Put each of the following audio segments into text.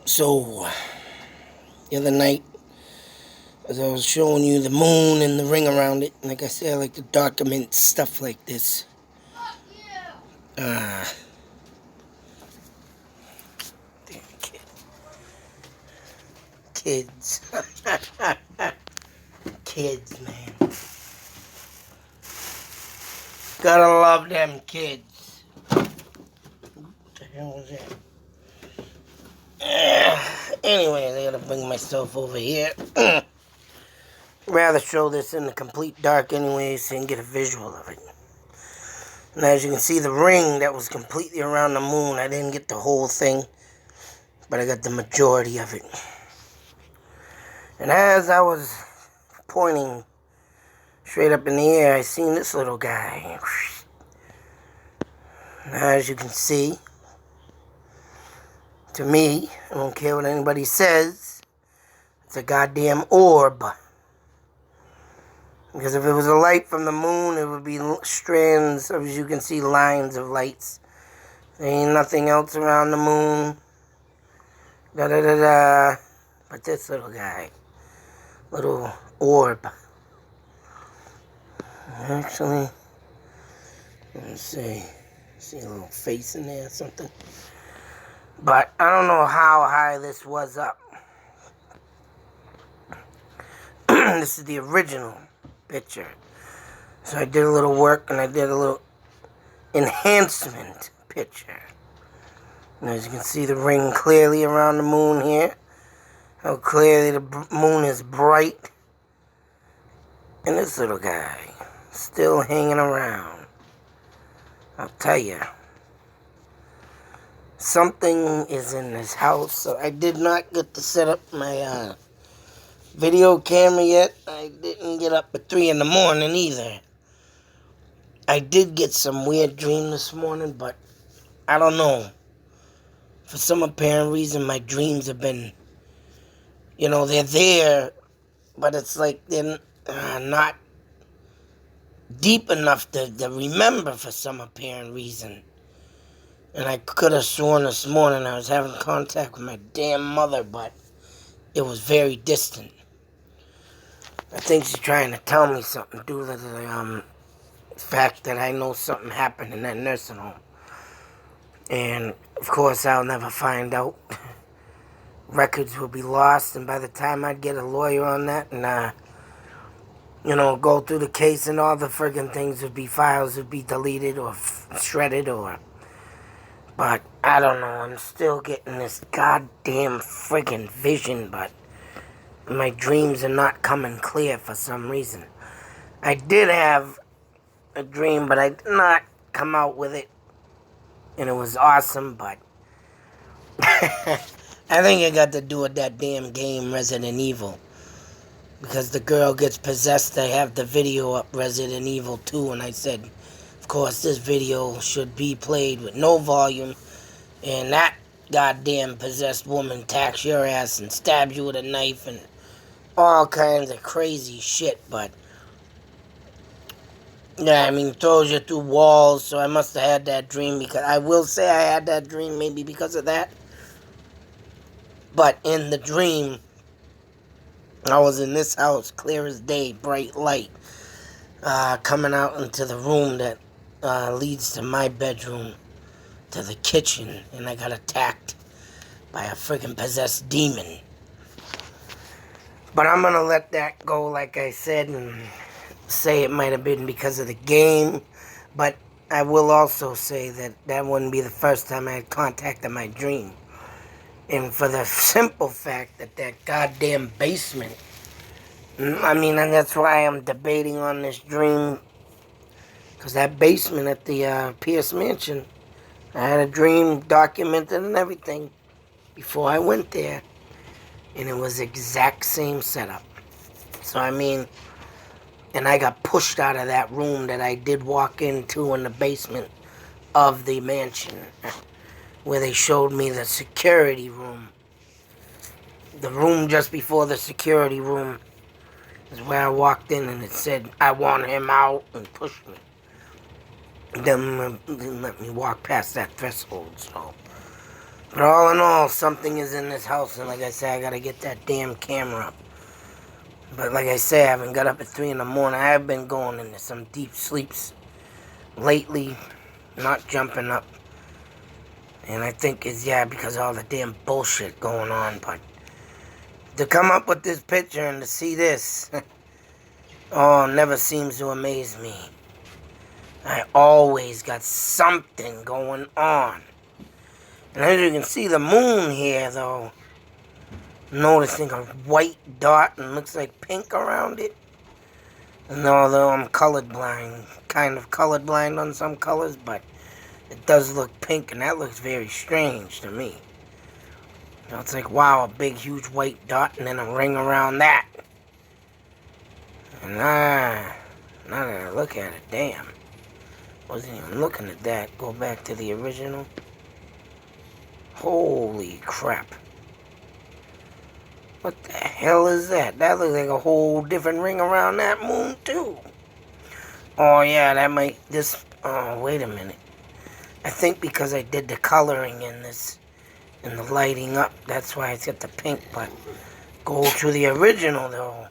So, the other night, as I was showing you the moon and the ring around it, like I said, I like to document stuff like this. Damn kid. Kids. Kids, man. Gotta love them kids. What the hell was that? Anyways, I gotta bring myself over here. Rather show this in the complete dark anyways and get a visual of it. And as you can see, the ring that was completely around the moon, I didn't get the whole thing, but I got the majority of it. And as I was pointing straight up in the air, I seen this little guy. And as you can see, to me, I don't care what anybody says, it's a goddamn orb. Because if it was a light from the moon, it would be strands, as you can see, lines of lights. There ain't nothing else around the moon. Da-da-da-da. But this little guy, little orb. Actually, let's see a little face in there or something. But I don't know how high this was up. This is the original picture. So I did a little work and I did a little enhancement picture. And as you can see the ring clearly around the moon here. How clearly the moon is bright. And this little guy still hanging around. I'll tell you. Something is in this house. So I did not get to set up my video camera yet. I didn't get up at 3 in the morning either. I did get some weird dream this morning, but I don't know. For some apparent reason, my dreams have been, they're there, but it's like they're not deep enough to remember for some apparent reason. And I could have sworn this morning I was having contact with my damn mother, but it was very distant. I think she's trying to tell me something due to the fact that I know something happened in that nursing home. And, of course, I'll never find out. Records will be lost, and by the time I'd get a lawyer on that and, go through the case and all the friggin' things would be, files would be deleted or shredded or... But, I don't know, I'm still getting this goddamn friggin' vision, but my dreams are not coming clear for some reason. I did have a dream, but I did not come out with it. And it was awesome, but I think it got to do with that damn game, Resident Evil. Because the girl gets possessed. I have the video up, Resident Evil 2, and I said, of course, this video should be played with no volume. And that goddamn possessed woman attacks your ass and stabs you with a knife and all kinds of crazy shit, but... Yeah, throws you through walls, so I must have had that dream because I will say I had that dream maybe because of that. But in the dream, I was in this house, clear as day, bright light, coming out into the room that leads to my bedroom, to the kitchen, and I got attacked by a freaking possessed demon. But I'm gonna let that go, like I said, and say it might have been because of the game, but I will also say that that wouldn't be the first time I had contact in my dream. And for the simple fact that that goddamn basement, and that's why I'm debating on this dream, because that basement at the Pierce Mansion, I had a dream documented and everything before I went there, and it was the exact same setup. So and I got pushed out of that room that I did walk into in the basement of the mansion, where they showed me the security room. The room just before the security room is where I walked in, and it said, I want him out, and pushed me. Then let me walk past that threshold, so But all in all, something is in this house, and like I said, I gotta get that damn camera up. But like I say, I haven't got up at 3 in the morning. I have been going into some deep sleeps lately, not jumping up. And I think it's, because of all the damn bullshit going on. But to come up with this picture and to see this, oh, never seems to amaze me. I always got something going on. And as you can see, the moon here, though, noticing a white dot and looks like pink around it. And although I'm colorblind, kind of colorblind on some colors, but it does look pink, and that looks very strange to me. You know, it's like, wow, a big, huge white dot and then a ring around that. And now that I look at it, damn. Wasn't even looking at that. Go back to the original. Holy crap. What the hell is that? That looks like a whole different ring around that moon, too. Oh, yeah, that might... Oh, wait a minute. I think because I did the coloring in this, and the lighting up, that's why it's got the pink, but go to the original, though.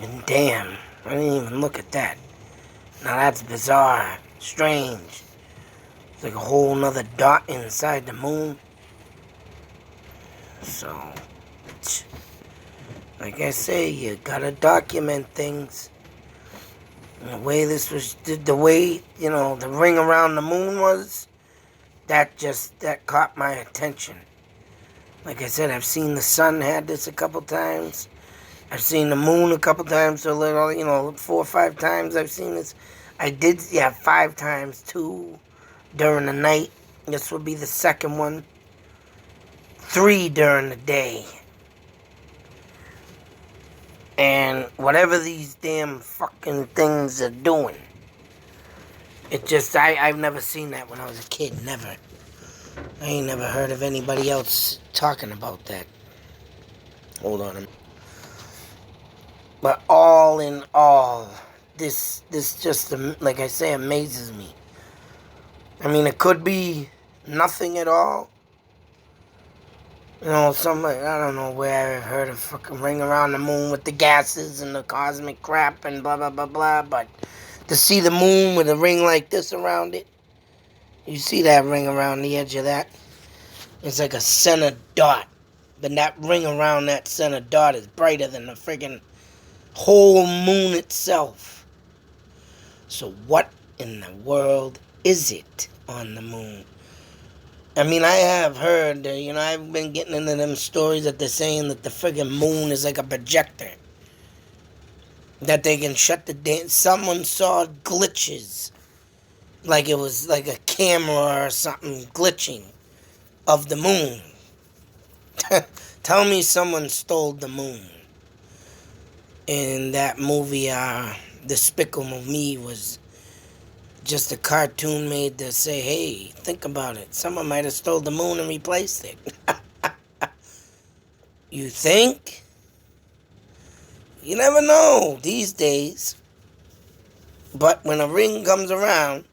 And damn, I didn't even look at that. Now that's bizarre. Strange. It's like a whole nother dot inside the moon. So, like I say, you gotta document things. And the way this was, the way, you know, the ring around the moon was, that caught my attention. Like I said, I've seen the sun had this a couple times. I've seen the moon a couple times, so little, 4 or 5 times I've seen this. I did, 5 times, 2 during the night. This would be the second one. 3 during the day. And whatever these damn fucking things are doing, it just, I've never seen that when I was a kid, never. I ain't never heard of anybody else talking about that. Hold on a minute. But all in all, this just, like I say, amazes me. I mean, it could be nothing at all. You know, somebody, I don't know where I've heard of fucking ring around the moon with the gases and the cosmic crap and blah, blah, blah, blah. But to see the moon with a ring like this around it, you see that ring around the edge of that? It's like a center dot. But that ring around that center dot is brighter than the friggin' whole moon itself. So what in the world is it on the moon? I mean, I have heard, I've been getting into them stories that they're saying that the friggin' moon is like a projector. That they can shut the damn... Someone saw glitches. Like it was like a camera or something glitching of the moon. Tell me someone stole the moon. In that movie, Despicable Me was just a cartoon made to say, hey, think about it. Someone might have stole the moon and replaced it. You think? You never know these days. But when a ring comes around,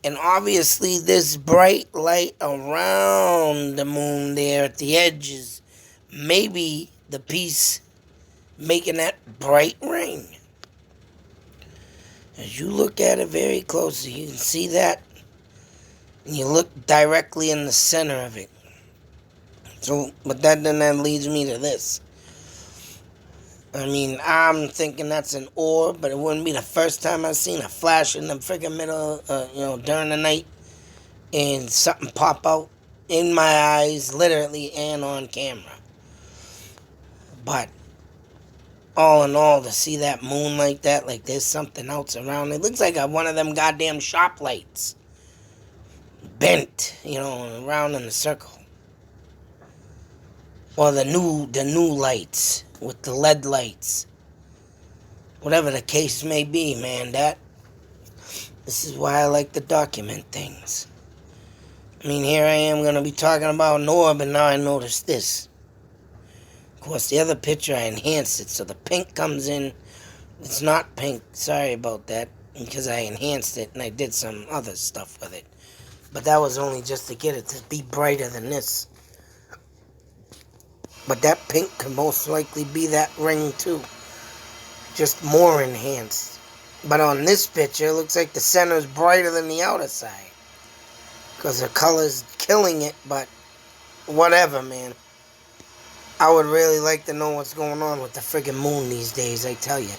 and obviously this bright light around the moon there at the edges, maybe the piece making that bright ring. As you look at it very closely, you can see that. And you look directly in the center of it. So, but then that leads me to this. I mean, I'm thinking that's an orb, but it wouldn't be the first time I've seen a flash in the freaking middle, during the night, and something pop out in my eyes, literally, and on camera. But all in all, to see that moon like that, like there's something else around it. Looks like one of them goddamn shop lights. Bent, around in a circle. Or the new lights with the LED lights. Whatever the case may be, man, this is why I like to document things. I mean, here I am going to be talking about an orb, and now I notice this. Of course, the other picture, I enhanced it, so the pink comes in. It's not pink, sorry about that, because I enhanced it, and I did some other stuff with it. But that was only just to get it to be brighter than this. But that pink could most likely be that ring too. Just more enhanced. But on this picture, it looks like the center is brighter than the outer side. Because the color's killing it, but whatever, man. I would really like to know what's going on with the friggin' moon these days, I tell you.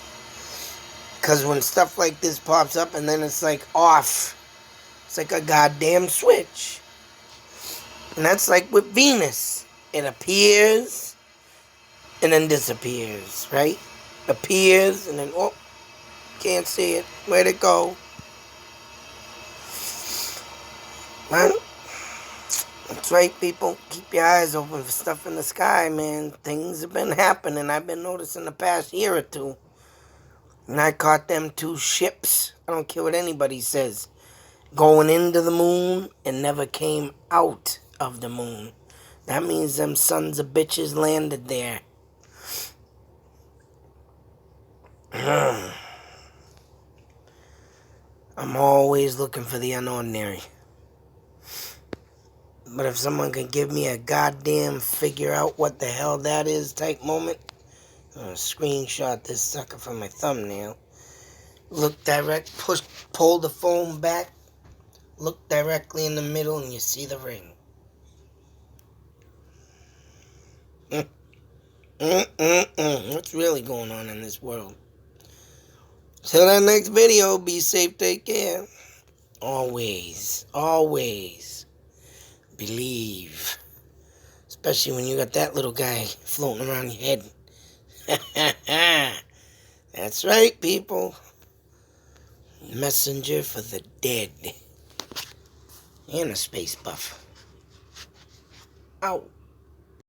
Because when stuff like this pops up and then it's like off, it's like a goddamn switch. And that's like with Venus. It appears and then disappears, right? Appears and then, oh, can't see it. Where'd it go? Man, that's right, people. Keep your eyes open for stuff in the sky, man. Things have been happening. I've been noticing the past year or two. And I caught them 2 ships. I don't care what anybody says. Going into the moon and never came out of the moon. That means them sons of bitches landed there. I'm always looking for the unordinary. But if someone can give me a goddamn figure out what the hell that is type moment, I'm gonna screenshot this sucker from my thumbnail. Look direct, pull the phone back, look directly in the middle, and you see the ring. What's really going on in this world? Till that next video, be safe, take care. Always, always believe. Especially when you got that little guy floating around your head. That's right, people. Messenger for the dead. And a space buff. Ow.